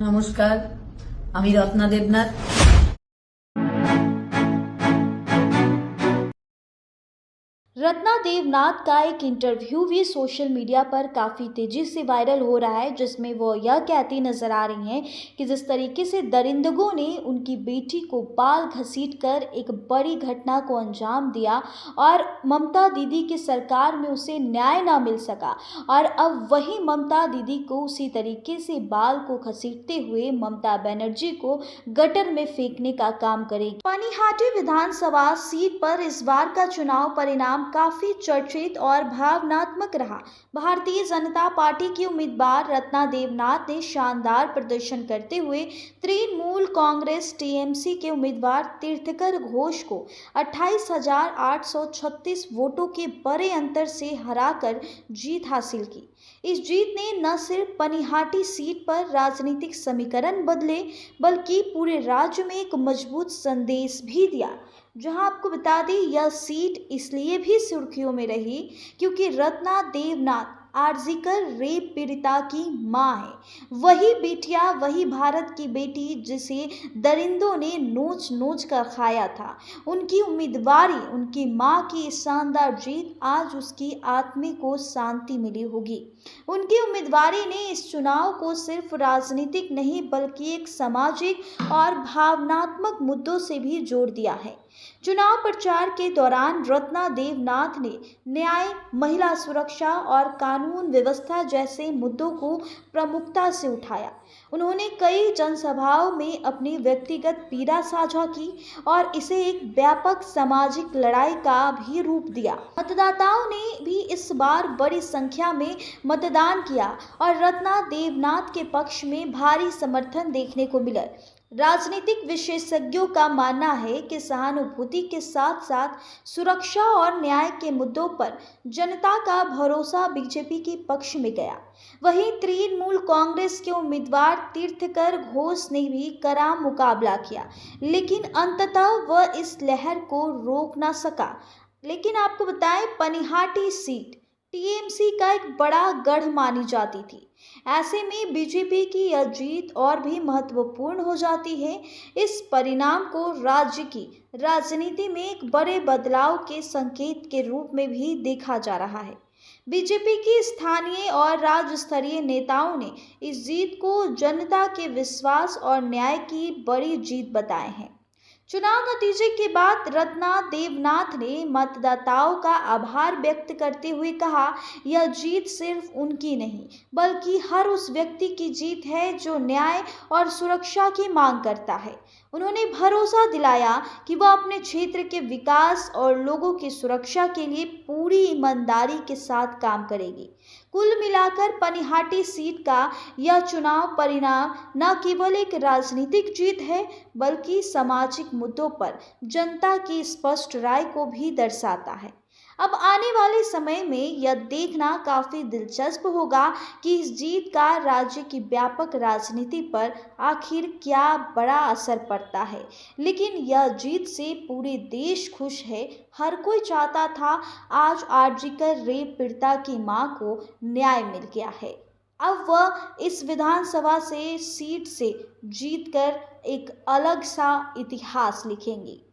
নমস্কার, আমি রত্না দেবনাথ। रत्ना देवनाथ का एक इंटरव्यू भी सोशल मीडिया पर काफ़ी तेज़ी से वायरल हो रहा है, जिसमें वो यह कहती नज़र आ रही हैं कि जिस तरीके से दरिंदगों ने उनकी बेटी को बाल घसीटकर एक बड़ी घटना को अंजाम दिया और ममता दीदी की सरकार में उसे न्याय ना मिल सका, और अब वही ममता दीदी को उसी तरीके से बाल को घसीटते हुए ममता बनर्जी को गटर में फेंकने का काम करेगी। पनिहाटी विधानसभा सीट पर इस बार का चुनाव परिणाम काफी चर्चित और भावनात्मक रहा। भारतीय जनता पार्टी की उम्मीदवार रत्ना देवनाथ ने शानदार प्रदर्शन करते हुए तृणमूल कांग्रेस टीएमसी के उम्मीदवार तीर्थकर घोष को 28,836 वोटों के बड़े अंतर से हराकर जीत हासिल की। इस जीत ने न सिर्फ पनिहाटी सीट पर राजनीतिक समीकरण बदले, बल्कि पूरे राज्य में एक मजबूत संदेश भी दिया। जहां आपको बता दें, यह सीट इसलिए भी सुर्खियों में रही क्योंकि रत्ना देवनाथ आरजीकर रेप पीड़िता की मां है। वही बेटिया, वही भारत की बेटी जिसे दरिंदों ने नोच नोच कर खाया था। उनकी उम्मीदवारी, उनकी मां की शानदार जीत आज उसकी आत्मा को शांति मिली होगी। उनकी उम्मीदवारी ने इस चुनाव को सिर्फ राजनीतिक नहीं, बल्कि एक सामाजिक और भावनात्मक मुद्दों से भी जोड़ दिया है। चुनाव प्रचार के दौरान रत्ना देवनाथ ने न्याय, महिला सुरक्षा और कानून व्यवस्था जैसे मुद्दों को प्रमुखता से उठाया। उन्होंने कई जनसभाओं में अपनी व्यक्तिगत पीड़ा साझा की और इसे एक व्यापक सामाजिक लड़ाई का भी रूप दिया। मतदाताओं ने भी इस बार बड़ी संख्या में मतदान किया और रत्ना देवनाथ के पक्ष में भारी समर्थन देखने को मिला। राजनीतिक विशेषज्ञों का मानना है कि सहानुभूति के साथ साथ सुरक्षा और न्याय के मुद्दों पर जनता का भरोसा बीजेपी के पक्ष में गया। वहीं तृणमूल कांग्रेस के उम्मीदवार तीर्थकर घोष ने भी कड़ा मुकाबला किया, लेकिन अंततः वह इस लहर को रोक ना सका। लेकिन आपको बताएं, पनिहाटी सीट टीएमसी का एक बड़ा गढ़ मानी जाती थी। ऐसे में बीजेपी की यह जीत और भी महत्वपूर्ण हो जाती है। इस परिणाम को राज्य की राजनीति में एक बड़े बदलाव के संकेत के रूप में भी देखा जा रहा है। बीजेपी की स्थानीय और राज्य स्तरीय नेताओं ने इस जीत को जनता के विश्वास और न्याय की बड़ी जीत बताए हैं। चुनाव नतीजे के बाद रत्ना देवनाथ ने मतदाताओं का आभार व्यक्त करते हुए कहा, यह जीत सिर्फ उनकी नहीं, बल्कि हर उस व्यक्ति की जीत है जो न्याय और सुरक्षा की मांग करता है। उन्होंने भरोसा दिलाया कि वह अपने क्षेत्र के विकास और लोगों की सुरक्षा के लिए पूरी ईमानदारी के साथ काम करेगी। कुल मिलाकर पनिहाटी सीट का यह चुनाव परिणाम न केवल एक राजनीतिक जीत है, बल्कि सामाजिक मुद्दों पर जनता की स्पष्ट राय को भी दर्शाता है। अब आने वाले समय में यह देखना काफी दिलचस्प होगा कि इस जीत का राज्य की व्यापक राजनीति पर आखिर क्या बड़ा असर पड़ता है। लेकिन यह जीत से पूरे देश खुश है। हर कोई चाहता था आज आरजीकर रेप पीड़िता की मां को न्याय मिल गया है। अब वह इस विधानसभा से सीट से जीतकर एक अलग सा इतिहास लिखेंगी।